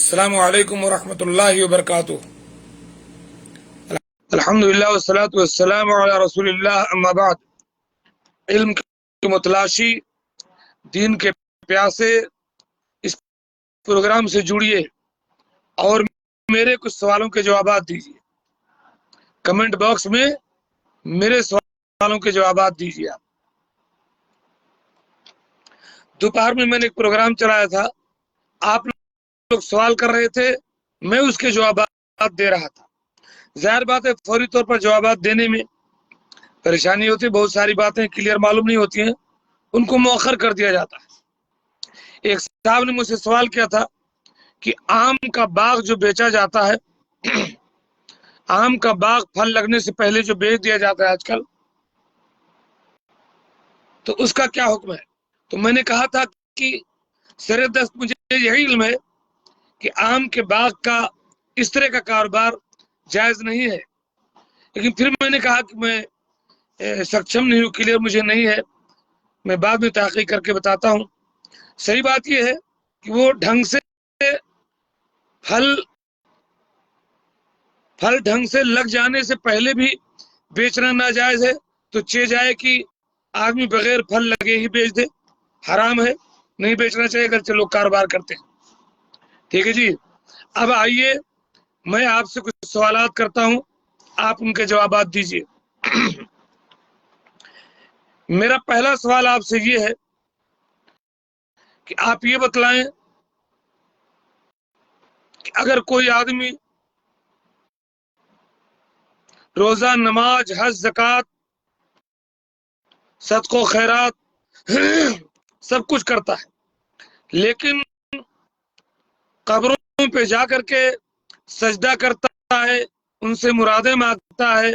السلام علیکم ورحمۃ اللہ وبرکاتہ۔ الحمدللہ والصلاة والسلام علی رسول اللہ، اما بعد۔ علم کے متلاشی، دین کے پیاسے، اس پروگرام سے جڑیے اور میرے کچھ سوالوں کے جوابات دیجیے۔ کمنٹ باکس میں میرے سوالوں کے جوابات دیجیے۔ آپ دوپہر میں نے ایک پروگرام چلایا تھا، آپ لوگ سوال کر رہے تھے، میں اس کے جوابات دے رہا تھا۔ ظاہر بات ہے فوری طور پر جوابات دینے میں پریشانی ہوتی ہے، بہت ساری باتیں کلیئر معلوم نہیں ہوتی ہیں، ان کو مؤخر کر دیا جاتا ہے۔ ایک صاحب نے مجھ سے سوال کیا تھا کہ آم کا باغ جو بیچا جاتا ہے، آم کا باغ پھل لگنے سے پہلے جو بیچ دیا جاتا ہے آج کل، تو اس کا کیا حکم ہے؟ تو میں نے کہا تھا کہ سر دست مجھے یہی علم ہے کہ آم کے باغ کا اس طرح کا کاروبار جائز نہیں ہے، لیکن پھر میں نے کہا کہ میں سکچم نہیں ہوں، کلیئر مجھے نہیں ہے، میں بعد میں تحقیق کر کے بتاتا ہوں۔ صحیح بات یہ ہے کہ وہ ڈھنگ سے پھل ڈھنگ سے لگ جانے سے پہلے بھی بیچنا ناجائز ہے، تو چہ جائے کہ آدمی بغیر پھل لگے ہی بیچ دے، حرام ہے، نہیں بیچنا چاہیے اگرچہ لوگ کاروبار کرتے ہیں۔ ٹھیک ہے جی، اب آئیے میں آپ سے کچھ سوالات کرتا ہوں، آپ ان کے جوابات دیجیے۔ میرا پہلا سوال آپ سے یہ ہے کہ آپ یہ بتلائیں کہ اگر کوئی آدمی روزہ، نماز، حج، زکوٰۃ، صدقہ و خیرات سب کچھ کرتا ہے، لیکن قبروں پہ جا کر کے سجدہ کرتا ہے، ان سے مرادیں مانگتا ہے،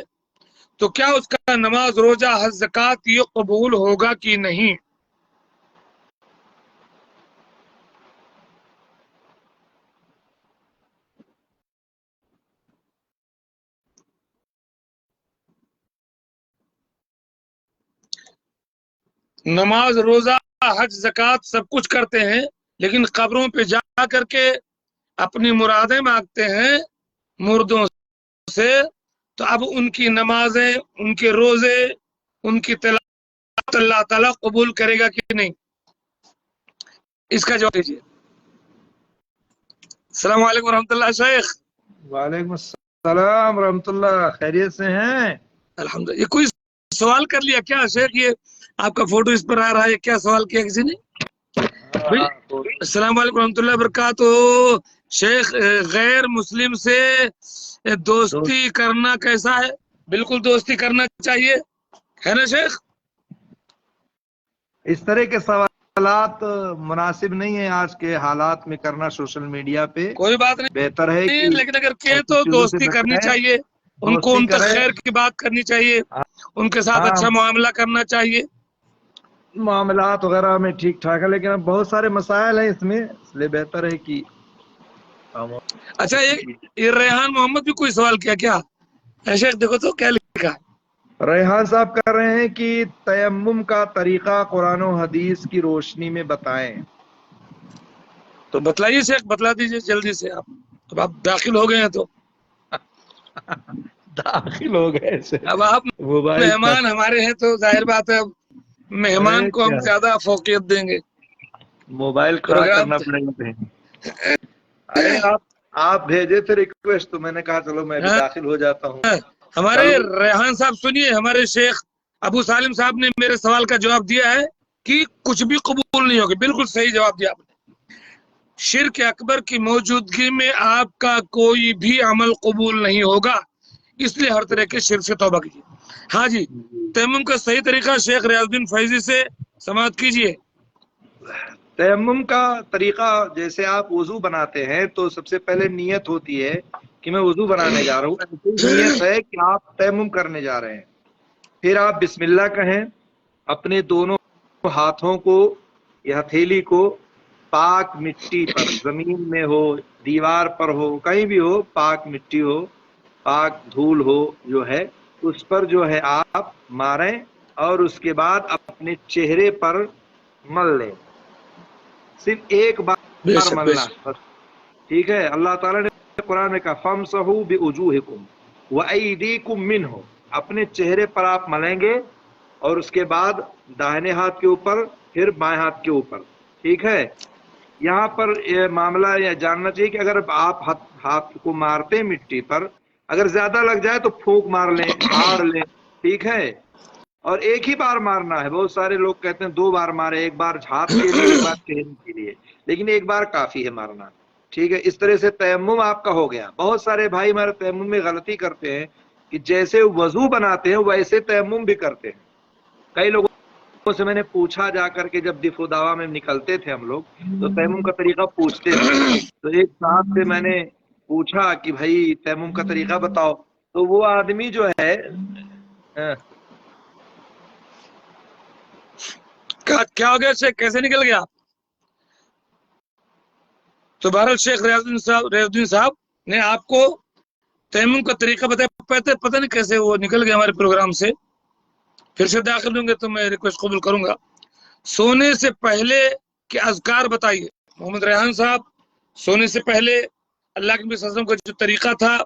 تو کیا اس کا نماز، روزہ، حج، زکوٰۃ یہ قبول ہوگا کہ نہیں؟ نماز، روزہ، حج، زکوٰۃ سب کچھ کرتے ہیں، لیکن قبروں پہ جا کر کے اپنی مرادیں مانگتے ہیں مردوں سے، تو اب ان کی نمازیں، ان کے روزے، ان کی تلاوت اللہ تعالیٰ قبول کرے گا کہ نہیں؟ اس کا جواب دیجیے۔ السلام علیکم ورحمۃ اللہ شیخ۔ وعلیکم السلام ورحمۃ اللہ، خیریت سے ہیں؟ الحمدللہ۔ یہ کوئی سوال کر لیا کیا شیخ؟ یہ آپ کا فوٹو اس پر آ رہا ہے، کیا سوال کیا کسی نے؟ السلام علیکم ورحمۃ اللہ وبرکاتہ۔ شیخ، غیر مسلم سے دوستی کرنا کیسا ہے؟ بالکل دوستی کرنا چاہیے، ہے نا شیخ؟ اس طرح کے سوالات مناسب نہیں ہے آج کے حالات میں کرنا سوشل میڈیا پہ۔ کوئی بات بہتر ہے نہیں، کہ لیکن اگر کہیں ایسی تو چیزوں سے دوستی کرنی بچیں، چاہیے، ان کو دوستی ان تک کریں۔ خیر کی بات کرنی چاہیے، ان کے ساتھ اچھا معاملہ کرنا چاہیے۔ معاملات وغیرہ میں ٹھیک ٹھاک ہے، لیکن اب بہت سارے مسائل ہیں اس میں، اس لیے بہتر ہے کہ اچھا، یہ ریحان محمد بھی کوئی سوال کیا کیا؟ شیخ دیکھو تو کیا لکھا ہے۔ ریحان صاحب کر رہے ہیں کہ تیمم کا طریقہ قرآن و حدیث کی روشنی میں بتائیں۔ تو بتلائیے شیخ، بتلا دیجیے جلدی سے۔ اب آپ داخل ہو گئے ہیں تو داخل ہو گئے سے اب آپ موبائل مہمان ہمارے ہیں، تو ظاہر بات ہے اب مہمان کو ہم زیادہ فوقیت دیں گے۔ موبائل کھڑا پروگرام کرنا پڑے گا۔ ارے آپ بھیجے تھے ریکویسٹ، تو میں نے کہا چلو میں بھی داخل ہو جاتا ہوں۔ ہمارے ریحان صاحب سنیے، ہمارے شیخ ابو سالم صاحب نے میرے سوال کا جواب دیا ہے کہ کچھ بھی قبول نہیں ہوگی۔ بالکل صحیح جواب دیا آپ نے۔ شرک اکبر کی موجودگی میں آپ کا کوئی بھی عمل قبول نہیں ہوگا، اس لیے ہر طرح کے شرک سے توبہ کیجیے۔ ہاں جی، تیمم کا صحیح طریقہ شیخ ریاض الدین فیضی سے سماعت کیجیے۔ تیمم کا طریقہ، جیسے آپ وضو بناتے ہیں تو سب سے پہلے نیت ہوتی ہے کہ میں وضو بنانے جا رہا ہوں، نیت ہے کہ آپ تیمم کرنے جا رہے ہیں۔ پھر آپ بسم اللہ کہیں، اپنے دونوں ہاتھوں کو یا ہتھیلی کو پاک مٹی پر، زمین میں ہو، دیوار پر ہو، کہیں بھی ہو، پاک مٹی ہو، پاک دھول ہو جو ہے، اس پر جو ہے آپ ماریں، اور اس کے بعد اپنے چہرے پر مل لیں۔ صرف ایک بے بار شک بے ملنا شک۔ بس، ٹھیک ہے، اللہ تعالیٰ نے قرآن میں کہا فَامْسَحُوا بِوُجُوهِكُمْ وَأَيْدِيكُمْ مِنْهُ، اپنے چہرے پر آپ ملیں گے اور اس کے بعد داہنے ہاتھ کے اوپر، پھر بائیں ہاتھ کے اوپر. ٹھیک ہے، یہاں پر یہ معاملہ یہ جاننا چاہیے کہ اگر آپ ہاتھ کو مارتے ہیں مٹی پر، اگر زیادہ لگ جائے تو پھونک مار لیں، جھاڑ لیں. ٹھیک ہے، اور ایک ہی بار مارنا ہے. بہت سارے لوگ کہتے ہیں 2 بار مارے، ایک بار ہاتھ کے لیے، ایک بار چہرے کے لیے، لیکن ایک بار کافی ہے مارنا. ٹھیک ہے، اس طرح سے تیمم آپ کا ہو گیا. بہت سارے بھائی ہمارے تیمم میں غلطی کرتے ہیں کہ جیسے وضو بناتے ہیں ویسے تیمم بھی کرتے ہیں. کئی لوگوں سے میں نے پوچھا جا کر کے، جب دف و دعوا میں نکلتے تھے ہم لوگ تو تیمم کا طریقہ پوچھتے تھے. تو ایک صاحب سے میں نے پوچھا کہ بھائی تیمم کا طریقہ بتاؤ، تو وہ آدمی جو ہے کیا ہو گیا شیخ، کیسے نکل گیا؟ تو بہرحال شیخ ریاض الدین صاحب نے آپ کو تیمم کا طریقہ بتایا. پتہ نہیں کیسے وہ نکل گیا ہمارے پروگرام سے. پھر سے داخل ہوں گے تو میں ریکویسٹ قبول کروں گا. سونے سے پہلے کے اذکار بتائیے محمد ریحان صاحب. سونے سے پہلے اللہ کے نبی صلی اللہ علیہ وسلم کا جو طریقہ تھا،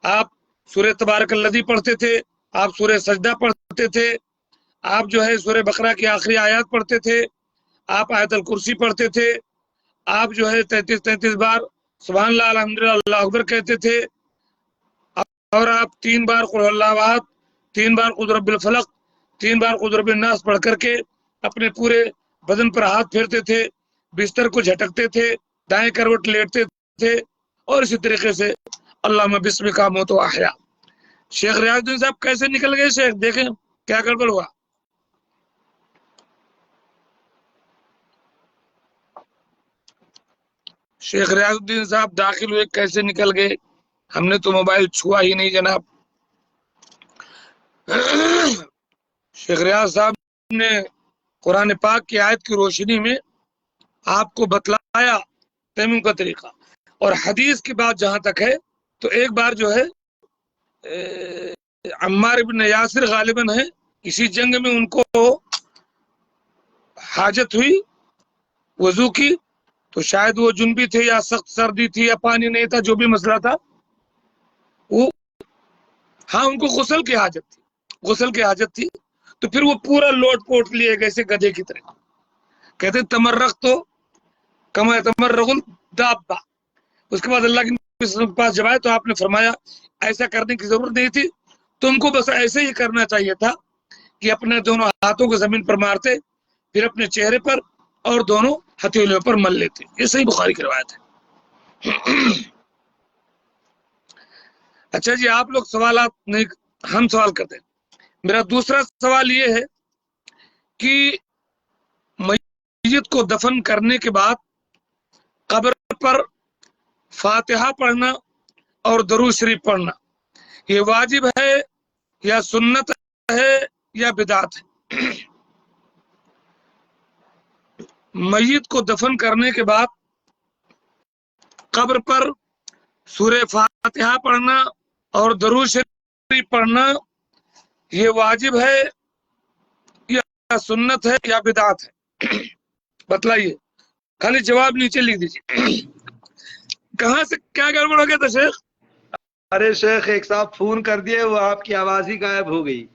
آپ سورہ تبارک الذی پڑھتے تھے، آپ سورہ سجدہ پڑھتے تھے، آپ جو ہے سورہ بقرہ کی آخری آیات پڑھتے تھے، آپ آیت الکرسی پڑھتے تھے، آپ جو ہے 33 بار سبحان اللہ الحمدللہ اللہ اکبر کہتے تھے، اور آپ 3 بار قل هو اللہ احد، 3 بار قل رب الفلق، 3 بار قل رب الناس پڑھ کر کے اپنے پورے بدن پر ہاتھ پھیرتے تھے، بستر کو جھٹکتے تھے، دائیں کروٹ لیٹتے تھے، اور اسی طریقے سے اللہم بسمک اموت و احیا. شیخ ریاض الدین صاحب کیسے نکل گئے شیخ؟ دیکھیں کیا گڑبڑ ہوا. شیخ ریاض الدین صاحب داخل ہوئے، کیسے نکل گئے؟ ہم نے تو موبائل چھوا ہی نہیں جناب. شیخ ریاض صاحب نے قرآن پاک کی آیت کی روشنی میں آپ کو بتلایا تیمم کا طریقہ. اور حدیث کی بات جہاں تک ہے تو ایک بار جو ہے عمار ابن یاسر غالباً ہے، کسی جنگ میں ان کو حاجت ہوئی وضو کی، تو شاید وہ جنبی تھے یا سخت سردی تھی یا پانی نہیں تھا، جو بھی مسئلہ تھا، وہ ہاں ان کو غسل کی حاجت تھی. تو پھر وہ پورا لوٹ پوٹ لیے جیسے گدھے کی طرح. کہتے تمرغ تو کما تمرغ الدابہ. اس کے بعد اللہ کے پاس جب آئے تو آپ نے فرمایا ایسا کرنے کی ضرورت نہیں تھی، تم کو بس ایسے ہی کرنا چاہیے تھا کہ اپنے دونوں ہاتھوں کو زمین پر مارتے، پھر اپنے چہرے پر اور دونوں ہتھیلیوں پر مل لیتے. یہ صحیح بخاری کی روایت ہے. اچھا جی، آپ لوگ سوالات نہیں، ہم سوال کرتے ہیں. میرا دوسرا سوال یہ ہے کہ میت کو دفن کرنے کے بعد قبر پر فاتحہ پڑھنا اور درود شریف پڑھنا یہ واجب ہے یا سنت ہے یا بدعت ہے؟ میت کو دفن کرنے کے بعد قبر پر سورہ فاتحہ پڑھنا اور درود شریف پڑھنا یہ واجب ہے یا سنت ہے یا بدعت ہے؟ بتلائیے، خالی جواب نیچے لکھ دیجیے. کہاں سے کیا گڑبڑ ہو گیا تھا شیخ؟ ارے شیخ ایک صاحب فون کر دیے، وہ آپ کی آواز ہی غائب ہو گئی.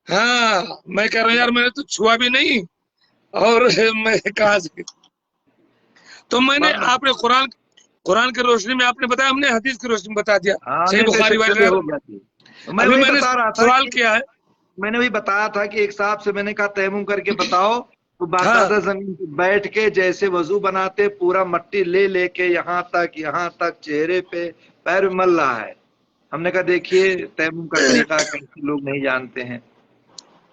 ہاں میں کہہ رہا ہوں یار میں نے تو چھوا بھی نہیں، اور میں کہاں سے. تو میں نے آپ نے قرآن کی روشنی میں آپ نے بتایا، ہم نے حدیث کی روشنی میں بتا دیا. صحیح بخاری میں ابھی میں نے سوال کیا ہے، میں نے وہی بتایا تھا کہ ایک صاحب سے میں نے کہا تیمم کر کے بتاؤ، تو باقاعدہ زمین پہ بیٹھ کے جیسے وضو بناتے پورا مٹی لے کے یہاں تک چہرے پہ پیر مل رہا ہے. ہم نے کہا دیکھیے تیمم کا طریقہ کئی لوگ نہیں جانتے ہیں.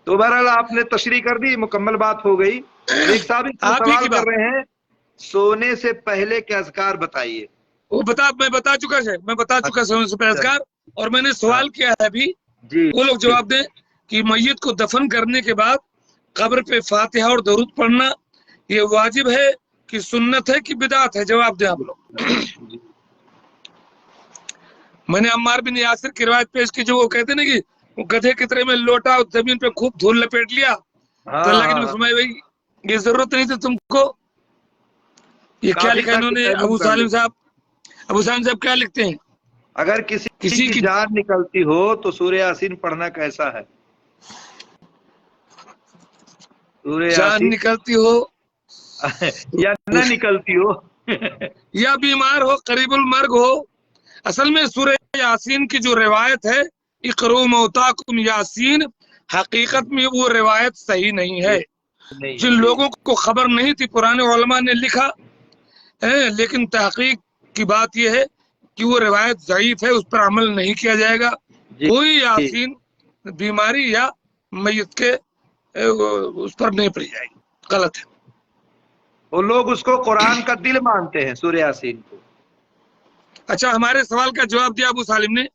تو بہرحال آپ نے تشریح کر دی، مکمل بات ہو گئی. اب ایک صاحب سوال کر رہے ہیں سونے سے پہلے کے اذکار بتائیے. وہ میں بتا چکا سونے سے پہلے اذکار، اور میں نے سوال کیا ہے ابھی، وہ لوگ جواب دیں کہ میت کو دفن کرنے کے بعد قبر پہ فاتحہ اور درود پڑھنا یہ واجب ہے کہ سنت ہے کہ بدعت ہے؟ جواب دیں آپ لوگ. میں نے عمار بن یاسر کی روایت پیش کی، جو وہ کہتے نا کہ وہ گدھے کی طرح میں لوٹا اور زمین پہ خوب دھول لپیٹ لیا، تو اللہ کے نبی فرمائے بھائی یہ ضرورت نہیں تھی تم کو. یہ کیا لکھا انہوں نے ابو سالم صاحب؟ ابو سالم صاحب کیا لکھتے ہیں؟ اگر کسی کی جان نکلتی ہو تو سورہ یاسین پڑھنا کیسا ہے؟ سورہ جان یاسین نکلتی ہو یا نہ نکلتی ہو یا بیمار ہو، قریب المرگ ہو، اصل میں سورہ یاسین کی جو روایت ہے اقرؤ موتاکم یاسین، حقیقت میں وہ روایت صحیح نہیں ہے. نہیں جن لوگوں کو خبر نہیں تھی پرانے علماء نے لکھا ہے، لیکن تحقیق کی بات یہ ہے کہ وہ روایت ضعیف ہے، اس پر عمل نہیں کیا جائے گا. جی کوئی یاسین بیماری یا میت کے اس پر نہیں پڑی جائے گی، غلط ہے. وہ لوگ اس کو قرآن کا دل مانتے ہیں سورہ یاسین کو. اچھا، ہمارے سوال کا جواب دیا ابو سالم نے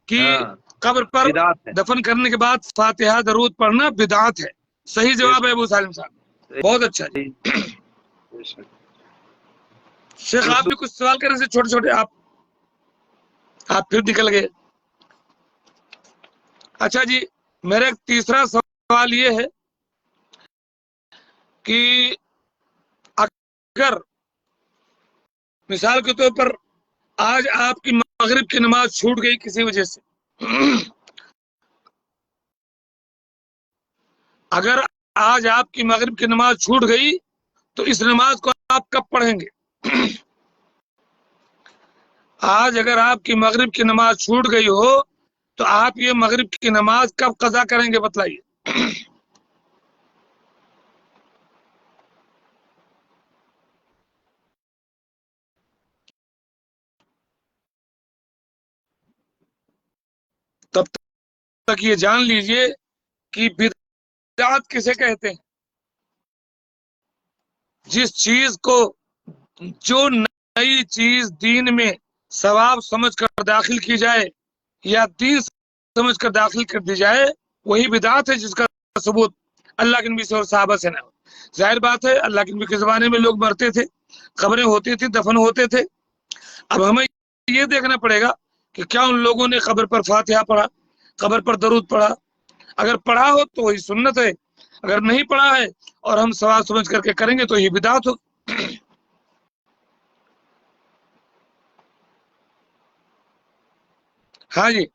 کہ ہاں قبر پر بدعت ہے. دفن کرنے کے بعد فاتحہ درود پڑھنا بدعت ہے. صحیح جواب ہے ابو سالم صاحب، بہت اچھا جی. شیخ آپ بھی کچھ سوال کرنے سے چھوٹے چھوٹے آپ پھر نکل گئے. اچھا جی، میرا ایک تیسرا سوال یہ ہے کہ اگر مثال کے طور پر آج آپ کی مغرب کی نماز چھوٹ گئی کسی وجہ سے، اگر آج آپ کی مغرب کی نماز چھوٹ گئی تو اس نماز کو آپ کب پڑھیں گے؟ آج اگر آپ کی مغرب کی نماز چھوٹ گئی ہو تو آپ یہ مغرب کی نماز کب قضا کریں گے بتلائیے. تب تک یہ جان لیجئے کہ بدعت کسے کہتے ہیں؟ جس چیز کو، جو نئی چیز دین میں ثواب سمجھ کر داخل کی جائے یا دین سمجھ کر داخل کر دی جائے، وہی بدعت ہے جس کا ثبوت اللہ کے نبی اور صحابہ سے نہ ہو. ظاہر بات ہے اللہ کے نبی کے زمانے میں لوگ مرتے تھے، قبریں ہوتی تھی، دفن ہوتے تھے. اب ہمیں یہ دیکھنا پڑے گا کہ کیا ان لوگوں نے قبر پر فاتحہ پڑھا، قبر پر درود پڑھا. اگر پڑھا ہو تو وہی سنت ہے، اگر نہیں پڑھا ہے اور ہم ثواب سمجھ کر کے کریں گے تو یہ بدعت ہو. ہاں جی،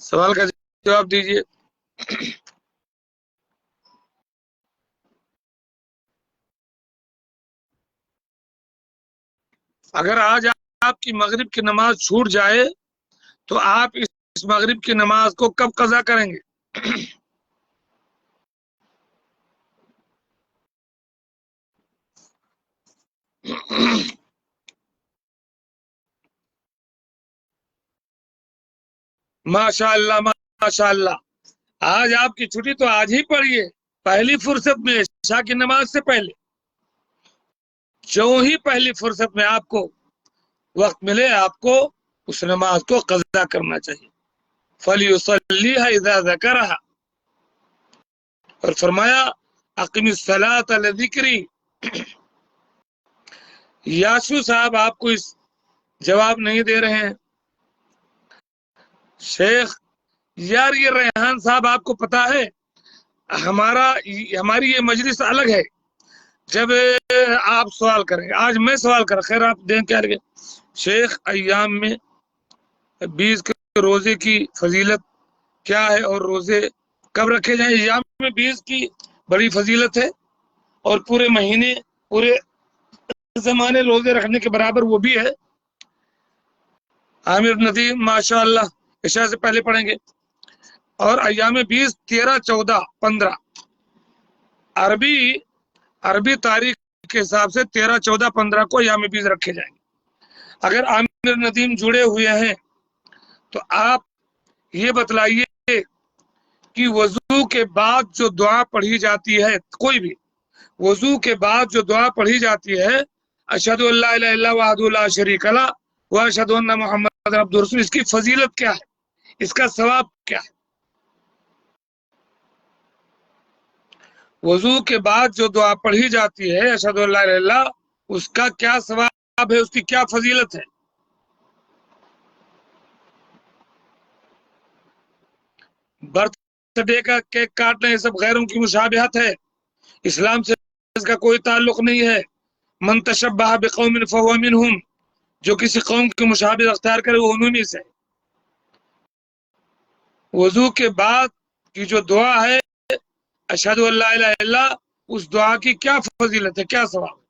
سوال کا جواب دیجئے. اگر آج آپ کی مغرب کی نماز چھوٹ جائے تو آپ اس مغرب کی نماز کو کب قضا کریں گے؟ ماشاء اللہ ماشاء اللہ، آج آپ کی چھٹی تو آج ہی پڑھیے، پہلی فرصت میں عشاء کی نماز سے پہلے، جو ہی پہلی فرصت میں آپ کو وقت ملے آپ کو اس نماز کو قضا کرنا چاہیے. فَلْيُصَلِّيهَا إِذَا ذَكَرَهَا، اور فرمایا اقم الصلاۃ لذکری. یاسو صاحب آپ کو اس جواب نہیں دے رہے ہیں. شیخ یار یہ ریحان صاحب آپ کو پتا ہے ہماری یہ مجلس الگ ہے جب آپ سوال کریں گے. آج میں سوال کر، خیر آپ دیں کیا لگے. شیخ ایام میں 20 کے روزے کی فضیلت کیا ہے اور روزے کب رکھے جائیں؟ ایام میں 20 کی بڑی فضیلت ہے اور پورے مہینے پورے زمانے روزے رکھنے کے برابر وہ بھی ہے. عامر ندیم ماشاء اللہ عشاء سے پہلے پڑھیں گے. اور ایام 20 13 14 15 عربی تاریخ کے حساب سے 13 14 15 کو ایام 20 رکھے جائیں گے. اگر عامر ندیم جڑے ہوئے ہیں تو آپ یہ بتلائیے کہ وضو کے بعد جو دعا پڑھی جاتی ہے، کوئی بھی وضو کے بعد جو دعا پڑھی جاتی ہے، اشہد ان لا الہ الا اللہ وحدہ لا شریک لہ واشہد ان محمد عبدہ رسولہ، اس کی فضیلت کیا ہے، اس کا ثواب کیا ہے؟ وضو کے بعد جو دعا پڑھی جاتی ہے اشہد ان لا الہ الا اللہ، اس کا کیا ثواب ہے، اس کی کیا فضیلت ہے؟ برتھ ڈے کا کیک کاٹنا یہ سب غیروں کی مشابہت ہے، اسلام سے اس کا کوئی تعلق نہیں ہے. من تشبہ بقوم فهو منهم، جو کسی قوم کی مشابہت اختیار کرے وہ انہوں میں سے ہے۔ وضو کے بعد کی جو دعا ہے اشہد ان لا الہ الا اللہ، اس دعا کی کیا فضیلت ہے، کیا ثواب ہے؟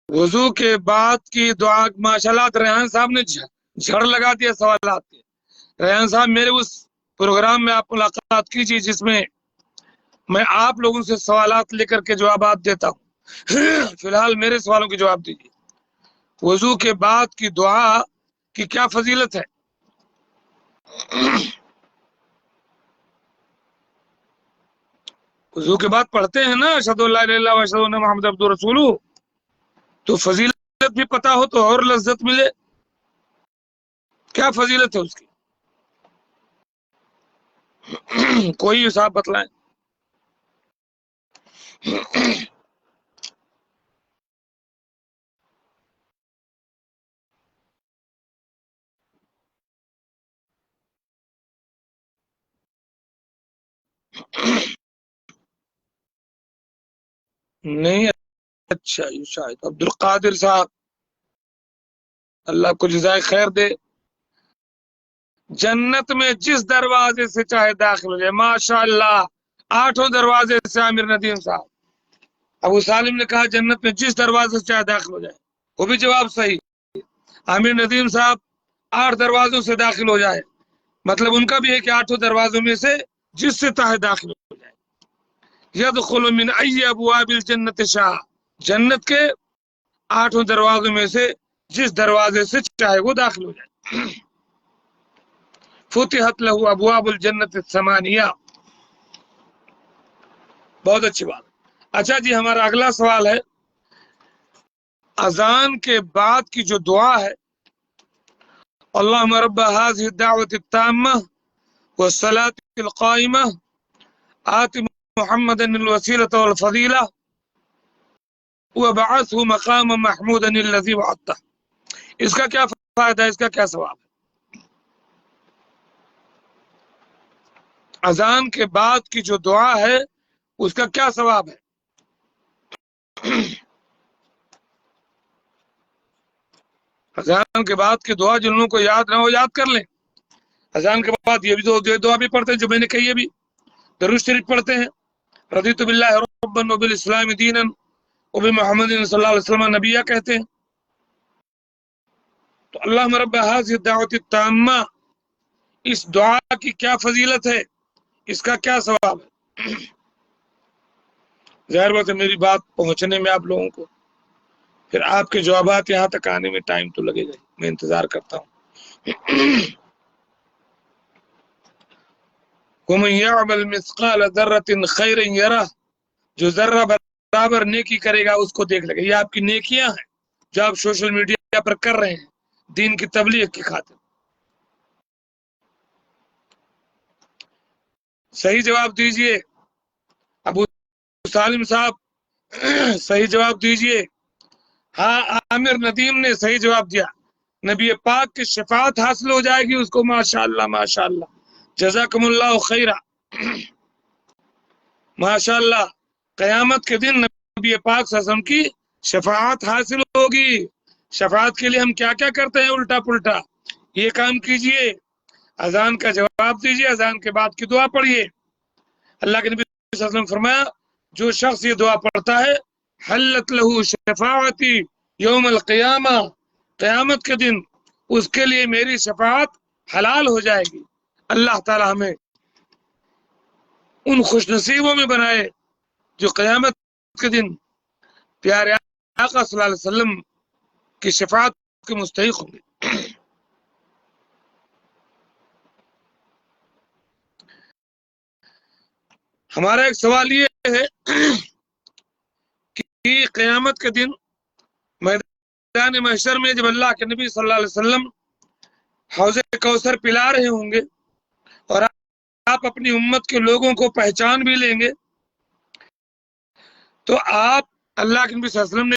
وضو کے بعد کی دعا، ماشاءاللہ ریحان صاحب نے جھڑ لگا دیا سوالات کے۔ ریحان صاحب میرے اس پروگرام میں آپ ملاقات کیجیے جس میں میں آپ لوگوں سے سوالات لے کر کے جوابات دیتا ہوں۔ فی الحال میرے سوالوں کے جواب دیجیے۔ وضو کے بعد کی دعا کی کیا فضیلت ہے؟ وضو کے بعد پڑھتے ہیں نا اشہد ان لا الہ الا اللہ واشہد ان محمد عبدہ ورسولہ، تو فضیلت بھی پتا ہو تو اور لذت ملے۔ کیا فضیلت ہے اس کی؟ کوئی حساب بتلائیں۔ نہیں اچھا، یہ شاید عبد القادر صاحب، اللہ کو جزائے خیر دے۔ جنت میں جس دروازے سے چاہے داخل ہو جائے، ماشاء اللہ 8 دروازے سے عامر ندیم صاحب۔ ابو سالم نے کہا جنت میں جس دروازے سے چاہے داخل ہو جائے، وہ بھی جواب صحیح۔ عامر ندیم صاحب 8 دروازوں سے داخل ہو جائے، مطلب ان کا بھی ہے کہ 8 دروازوں میں سے جس سے چاہے داخل ہو جائے۔ یدخل من ای ابواب الجنت شاء، جنت کے 8 دروازوں میں سے جس دروازے سے چاہے وہ داخل ہو جائے۔ فتحت لہ ابواب الجنت الثمانیہ، بہت اچھی بات۔ اچھا جی، ہمارا اگلا سوال ہے اذان کے بعد کی جو دعا ہے، اللہم رب هذه الدعوة التامة والصلاة القائمة آت محمدا الوسیلة والفضیلہ وبعثه مقاما محمودا الذی وعدتہ، اس کا کیا فائدہ ہے، اس کا کیا ثواب ہے؟ اذان کے بعد کی جو دعا ہے اس کا کیا ثواب ہے؟ اذان کے بعد کی دعا جن لوگوں کو یاد نہ ہو یاد کر لیں۔ اذان کے بعد یہ بھی دعا بھی پڑھتے ہیں جو میں نے کہی ہے، بھی درود شریف پڑھتے ہیں، رضیت باللہ ربا وبالاسلام دینا وبمحمد صلی اللہ علیہ وسلم نبیہ کہتے ہیں۔ تو اللہم رب هذه الدعوة التامہ، اس دعا کی کیا فضیلت ہے، اس کا کیا ثواب ہے؟ ظاہر بات ہے میری بات پہنچنے میں آپ لوگوں کو، پھر آپ کے جوابات یہاں تک آنے میں ٹائم تو لگے گا، میں انتظار کرتا ہوں۔ وَمَن يَعْمَلْ مِثْقَالَ ذَرَّةٍ خَيْرًا يَرَهُ، جو ذرہ برابر نیکی کرے گا اس کو دیکھ لے گا۔ یہ آپ کی نیکیاں ہیں جو آپ سوشل میڈیا پر کر رہے ہیں دین کی تبلیغ کی خاطر۔ صحیح جواب دیجئے ابو سالم صاحب، صحیح جواب دیجئے۔ ہاں، عامر ندیم نے صحیح جواب دیا، نبی پاک کی شفاعت حاصل ہو جائے گی اس کو۔ ماشاءاللہ ماشاءاللہ، جزاکم اللہ خیرہ۔ ماشاءاللہ، قیامت کے دن نبی پاک صلی اللہ علیہ وسلم کی شفاعت حاصل ہوگی۔ شفاعت کے لیے ہم کیا کیا کرتے ہیں الٹا پلٹا، یہ کام کیجئے، اذان کا جواب دیجئے، اذان کے بعد کی دعا پڑھیے۔ اللہ کے نبی صلی اللہ علیہ وسلم فرمایا جو شخص یہ دعا پڑھتا ہے حلت لہ شفاعتی یوم القیامہ، قیامت کے دن اس کے لیے میری شفاعت حلال ہو جائے گی۔ اللہ تعالی ہمیں ان خوش نصیبوں میں بنائے جو قیامت کے دن پیارے آقا صلی اللہ علیہ وسلم کی شفاعت کے مستحق ہوں گے۔ ہمارا ایک سوال یہ ہے کہ قیامت کے دن میدان محشر میں جب اللہ کے نبی صلی اللہ علیہ وسلم حوض کوثر پلا رہے ہوں گے اور آپ اپنی امت کے لوگوں کو پہچان بھی لیں گے، تو آپ اللہ کے نبی صلی اللہ علیہ وسلم نے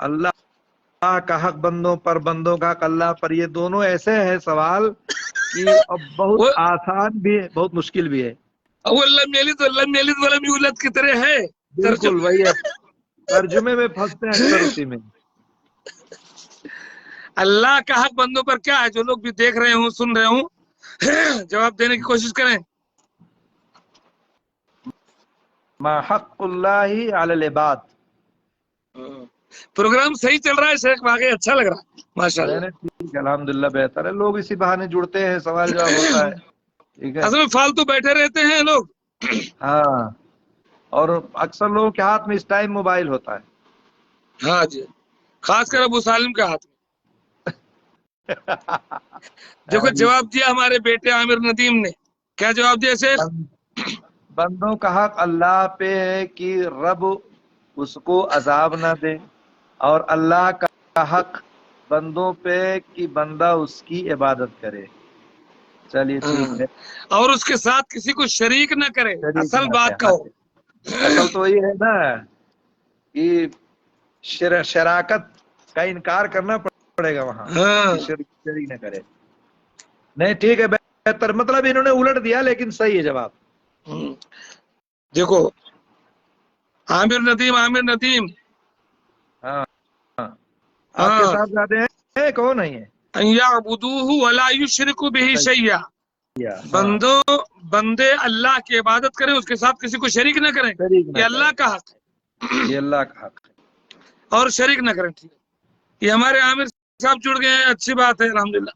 اللہ کا حق بندوں پر، بندوں کا حق اللہ پر، یہ دونوں ایسے ہیں سوال کہ اب بہت آسان بھی ہے، بہت مشکل بھی ہے. لم یلد ولم یلد ولم یولد کی طرح ہے. بالکل وہی ہے، ترجمے میں پھنستے ہیں اکثر اسی میں. اللہ کا حق بندوں پر کیا ہے؟ جو لوگ بھی دیکھ رہے ہوں، سن رہے ہوں، جواب دینے کی کوشش کریں. ما حق اللہ علی العباد. پروگرام صحیح چل رہا ہے شیخ، واقعی اچھا لگ رہا ہے ماشاءاللہ. ٹھیک ہے، الحمدللہ بہتر ہے، لوگ اسی بہانے جڑتے ہیں، سوال جواب ہوتا ہے. ٹھیک ہے. اصل میں فالتو بیٹھے رہتے ہیں لوگ. ہاں، اور اکثر لوگوں کے ہاتھ میں اس ٹائم موبائل ہوتا ہے. ہاں جی، خاص کر ابو سالم کے ہاتھ میں. دیکھو جواب دیا ہمارے بیٹے عامر ندیم نے. کیا جواب دیا شیخ؟ بندوں کا حق اللہ پہ ہے کہ رب اس کو عذاب نہ دے، اور اللہ کا حق بندوں پہ کہ بندہ اس کی عبادت کرے. چلیے ٹھیک ہے. اور اس کے ساتھ کسی کو شریک نہ کرے. شریک اصل نہ بات کرے. کہو. اصل تو یہ ہے نا کہ شراکت کا انکار کرنا پڑے گا وہاں، شریک نہ کرے. نہیں ٹھیک ہے، بہتر. مطلب انہوں نے الٹ دیا لیکن صحیح ہے جواب. دیکھو عامر ندیم ہاں آپ کے ساتھ زیادہ ہیں، کون نہیں ہے؟ ان یعبدوہ ولا یشرکوا بہ شیئا. بندے اللہ کی عبادت کریں، اس کے ساتھ کسی کو شریک نہ کریں. یہ اللہ کا حق ہے، یہ اللہ کا حق ہے، اور شریک نہ کریں. ٹھیک ہے، یہ ہمارے عامر صاحب جڑ گئے ہیں، اچھی بات ہے الحمدللہ.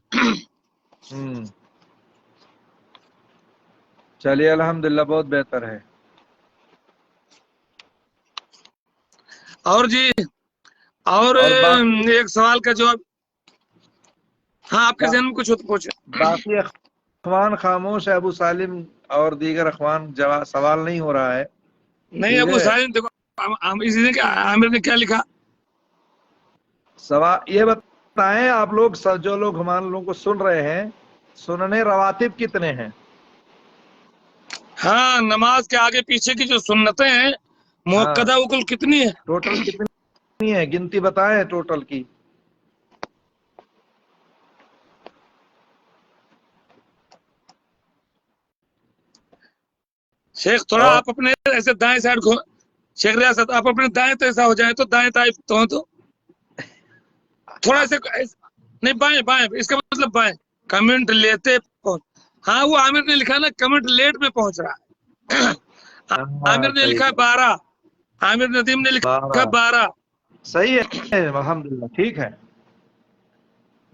چلیے الحمدللہ، بہت بہتر ہے. اور جی، اور ایک سوال کا جواب. ہاں آپ کے ذہن میں کچھ ہو تو پوچھیں. باقی اخوان خاموش ہے، ابو سالم اور دیگر اخوان سوال نہیں ہو رہا ہے. نہیں ابو سالم دیکھو عامر نے کیا لکھا. سوال یہ بتائیں آپ لوگ، جو لوگ ہمارے لوگوں کو سن رہے ہیں، سننے رواتب کتنے ہیں؟ ہاں، نماز کے آگے پیچھے کی جو سنتیں ہیں موقدہ، وہ کل کتنی ہے؟ ٹوٹل کتنی ہے؟ گنتی بتائیں ٹوٹل کی. شیخ تھوڑا آپ اپنے ایسے دائیں سائڈ کو، شیخ ریاست آپ اپنے دائیں تو ایسا ہو جائیں تو دائیں طرف تو تھوڑا سا نہیں، بائیں بائیں، اس کا مطلب بائیں. کمنٹ لیتے ہاں وہ عامر نے لکھا نا کمنٹ لیٹ میں پہنچ رہا ہے. عامر نے لکھا 12، عامر ندیم نے لکھا 12. صحیح ہے الحمدللہ، ٹھیک ہے،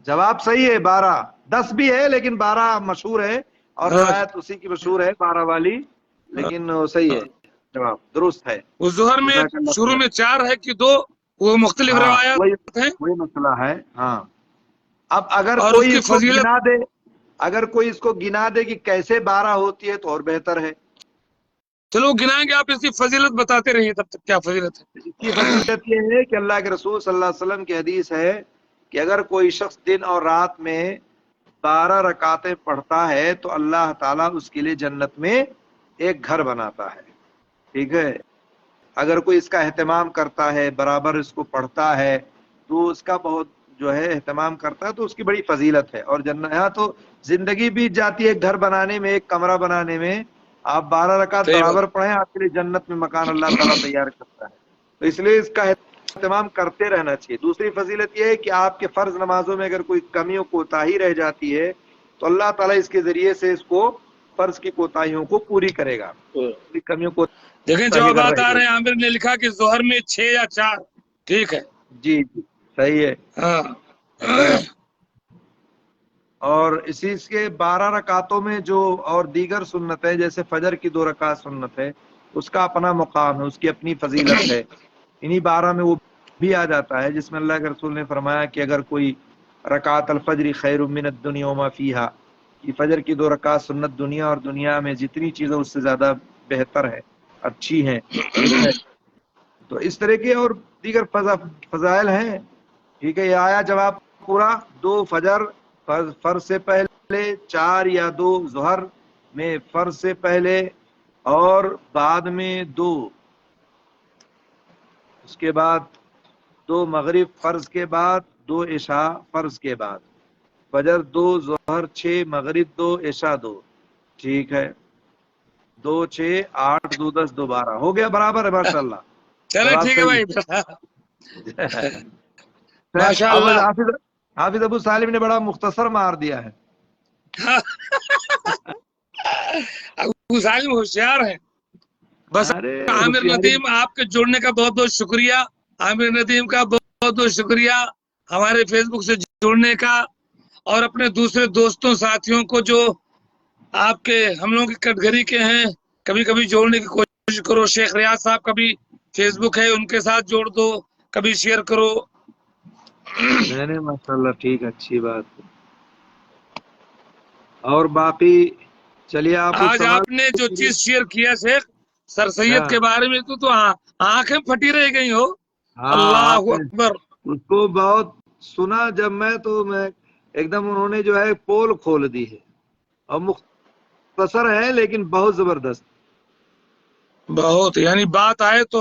جواب صحیح ہے. 12، 10 بھی ہے لیکن 12 مشہور ہے، اور روایت اسی کی مشہور ہے 12 والی، لیکن صحیح ہے، جواب درست ہے. وہ ظہر میں شروع میں 4 ہے کہ 2، وہ مختلف روایات ہیں، وہی مسئلہ ہے. ہاں، اب اگر اور کوئی اس کی اس کو فضیلت، گنا دے، اگر کوئی اس کو گنا دے کہ کیسے 12 ہوتی ہے تو اور بہتر ہے. چلو گنائیں گے، آپ اس کی فضیلت بتاتے رہیے تب تک. کیا فضیلت ہے؟ اس کی فضیلت یہ ہے کہ اللہ کے رسول صلی اللہ علیہ وسلم کی حدیث ہے کہ اگر کوئی شخص دن اور رات میں 12 رکعتیں پڑھتا ہے تو اللہ تعالیٰ اس کے لیے جنت میں ایک گھر بناتا ہے. ٹھیک ہے، اگر کوئی اس کا اہتمام کرتا ہے، برابر اس کو پڑھتا ہے، تو اس کا بہت جو ہے اہتمام کرتا ہے، تو اس کی بڑی فضیلت ہے. اور یہاں تو زندگی بیت جاتی ہے ایک گھر بنانے میں، ایک کمرہ بنانے میں. آپ 12 رکعت برابر پڑھیں، آپ کے لیے جنت میں مکان اللہ تعالیٰ تیار کرتا ہے. تو اس لیے اس کا اہتمام کرتے رہنا چاہیے. دوسری فضیلت یہ ہے کہ آپ کے فرض نمازوں میں اگر کوئی کمیوں کوتاہی رہ جاتی ہے تو اللہ تعالیٰ اس کے ذریعے سے اس کو فرض کی کوتاہیوں کو پوری کرے گا. کمیوں کو دیکھیں جوابات آ رہے ہیں. عامر نے لکھا کہ ظہر میں 6 یا 4. ٹھیک ہے، جی صحیح ہے. اور اسی کے 12 رکعتوں میں جو اور دیگر سنت ہے، جیسے فجر کی 2 رکعت سنت ہے، اس کا اپنا مقام ہے، اس کی اپنی فضیلت ہے. انہی 12 میں وہ بھی آ جاتا ہے جس میں اللہ کے رسول نے فرمایا کہ اگر کوئی رکعت الفجر خیر من الدنیا وما فیہا، کہ فجر کی 2 رکعت سنت دنیا اور دنیا میں جتنی چیزیں اس سے زیادہ بہتر ہے، اچھی ہیں. تو اس طرح کے اور دیگر فضائل ہیں. ٹھیک ہے، یہ آیا جواب پورا. 2 فجر فرض سے پہلے، 4 یا 2 ظہر میں فرض سے پہلے، اور بعد میں 2. اس کے بعد 2 مغرب فرض کے بعد، 2 عشاء فرض کے بعد، فجر 2 ظہر 6 مغرب 2 عشاء 2، ٹھیک ہے، 2 6 8 2 10 2 12 ہو گیا، برابر ہے ماشاءاللہ. چلے جواب ٹھیک ہے صحیح بھائی. ماشاء اللہ. حافظ ابو سالم نے بڑا مختصر مار دیا ہے. ابو سالم ہوشیار ہیں. بس ارے عامر ہوشیاری ندیم آپ کے جڑنے کا بہت بہت شکریہ. عامر ندیم کا بہت بہت شکریہ ہمارے فیس بک سے جڑنے کا، اور اپنے دوسرے دوستوں ساتھیوں کو جو آپ کے ہم لوگوں کی کٹگری کے ہیں کبھی کبھی جوڑنے کی کوشش کرو. شیخ ریاض صاحب کا بھی فیس بک ہے، ان کے ساتھ جوڑ دو، کبھی شیئر کرو. نہیں ماشاءاللہ ٹھیک، اچھی بات ہے. اور باقی چلیے آپ کچھ آج سوال. آپ نے جو چیز شیئر کیا شیخ سر سید ہاں کے بارے میں تو آنکھیں پھٹی رہ گئی ہو. ہاں، آپ اللہ نے اکبر. اس کو بہت سنا جب میں ایک دم انہوں نے جو ہے پول کھول دی ہے، اور مختصر ہے لیکن بہت زبردست. بہت، یعنی بات آئے تو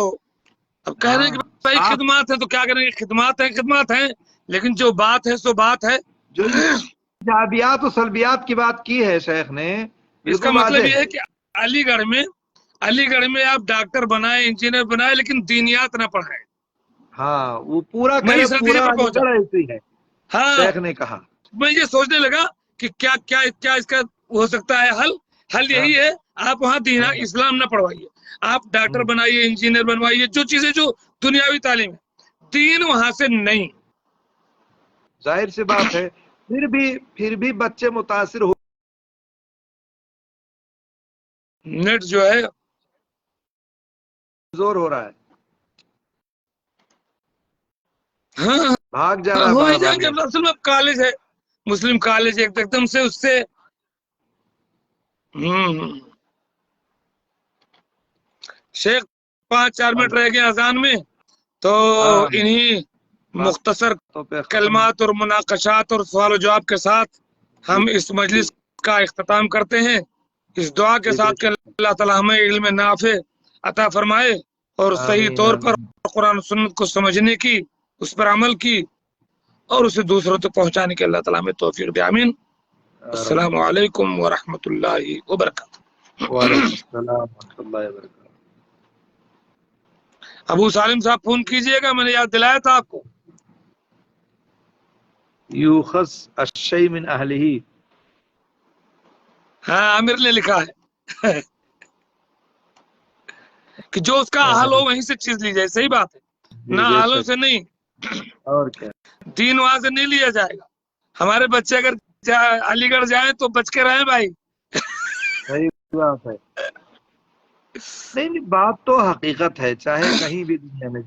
اب کہہ رہے ہیں ہاں کہ بھائی صاف، خدمات ہے تو کیا کریں گے، خدمات ہیں لیکن جو بات ہے سو بات ہے. جو ایجابیات و سلبیات کی بات کی ہے شیخ نے، اس کا بالکل مطلب واضح یہ ہے کہ علی گڑھ میں آپ ڈاکٹر بنائے، انجینئر بنائے، لیکن دینیات نہ پڑھائے. ہاں وہ پورا میں کرے، اس نتیجے پورا پر علی پہنچا. گڑھ ایسی ہے ہاں، شیخ نے کہا. میں یہ سوچنے لگا کہ کیا کیا کیا اس کا ہو سکتا ہے حل ہاں یہی ہے آپ وہاں ہاں اسلام نہ پڑھوائیے، آپ ڈاکٹر بنائیے، انجینئر بنوائیے، جو چیزیں جو دنیاوی تعلیم ہے، دین وہاں سے نہیں. ظاہر سی بات ہے. پھر بھی بچے متاثر ہو. نیٹ جو ہے زور ہو رہا ہے، ہاں بھاگ جا رہا ہے ہو بار ہی بار جائیں گے. نیٹ. اصل میں کالج ہے، مسلم کالج ایک دم سے اس سے شیخ 5-4 منٹ رہ گئے اذان میں، تو ہاں انہی مختصر باتوں پہ ختم. کلمات اور مناقشات اور سوال و جواب کے ساتھ ہم اس مجلس کا اختتام کرتے ہیں، اس دعا کے جی بے ساتھ کہ شک. اللہ تعالی ہمیں علم نافع عطا فرمائے اور صحیح آمین طور پر آمین. قرآن و سنت کو سمجھنے کی، اس پر عمل کی، اور اسے دوسروں تک پہنچانے کی اللہ تعالی ہمیں توفیق دے. آمین. السلام علیکم ورحمۃ اللہ وبرکاتہ. وعلیکم السلام ورحمۃ اللہ وبرکاتہ. ابو سالم صاحب فون کیجئے گا، میں نے یاد دلایا تھا آپ کو. یوخذ الشیء من اہلہ. ہاں عامر نے لکھا ہے کہ جو اس کا اہل ہو وہیں سے چیز لی جائے. صحیح بات ہے، نہ جی بے اہلوں شک. سے نہیں، اور کیا. دین وہاں سے نہیں لیا جائے گا. ہمارے بچے اگر علی گڑھ جائیں تو بچ کے رہیں بھائی. صحیح بات ہے. نہیں بات تو حقیقت ہے، چاہے کہیں بھی دنیا میں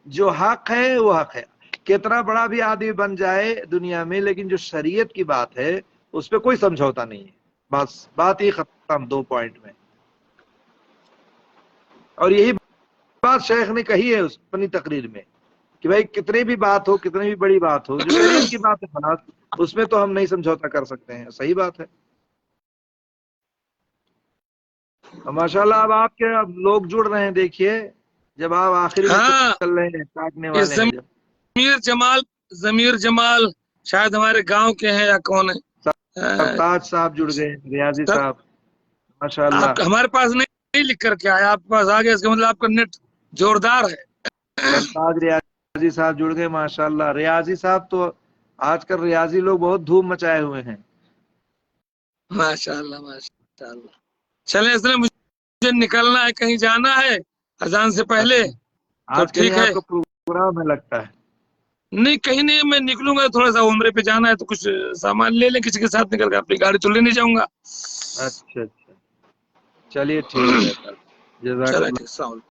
جو حق ہے وہ حق ہے. کتنا بڑا بھی آدمی بن جائے دنیا میں، لیکن جو شریعت کی بات ہے اس پہ کوئی سمجھوتا نہیں ہے. بس بات ہی ختم 2 پوائنٹ میں. اور یہی بات شیخ نے کہی ہے اس اپنی تقریر میں کہ بھائی کتنی بھی بات ہو، کتنی بھی بڑی بات ہو، جو شریعت کی بات ہے خلاص، اس میں تو ہم نہیں سمجھوتا کر سکتے ہیں. صحیح بات ہے. ماشاءاللہ اب آپ کے لوگ جڑ رہے ہیں، دیکھیے جب آپ آخری میں ہاں، چل رہے ہیں، کاٹنے یہ والے ہیں جب. ضمیر جمال شاید ہمارے گاؤں کے ہیں یا کون ہے. سرتاج صاحب جڑ گئے، ریاضی سر صاحب ماشاءاللہ. آپ ہمارے پاس نہیں لکھ کر کے آیا، آپ کے پاس آ گیا، اس کا مطلب آپ کا نیٹ زوردار ہے. سرتاج ریاضی صاحب جڑ گئے ماشاءاللہ. ریاضی صاحب تو آج کل ریاضی لوگ بہت دھوم مچائے ہوئے ہیں. ماشاءاللہ ماشاءاللہ. چلیں اس لیے مجھے نکلنا ہے، کہیں جانا ہے اذان سے پہلے. اچھا، تو آج کہیں ٹھیک ہے، آپ کا پروگرام ہے لگتا ہے. نہیں کہیں نہیں، میں نکلوں گا تھوڑا سا عمرے پہ جانا ہے تو کچھ سامان لے لیں کسی کے ساتھ نکل کر، اپنی گاڑی تو لے نہیں جاؤں گا. اچھا چلیے ٹھیک ہے. جزاک چلیں اللہ. ٹھیک، السلام علیکم.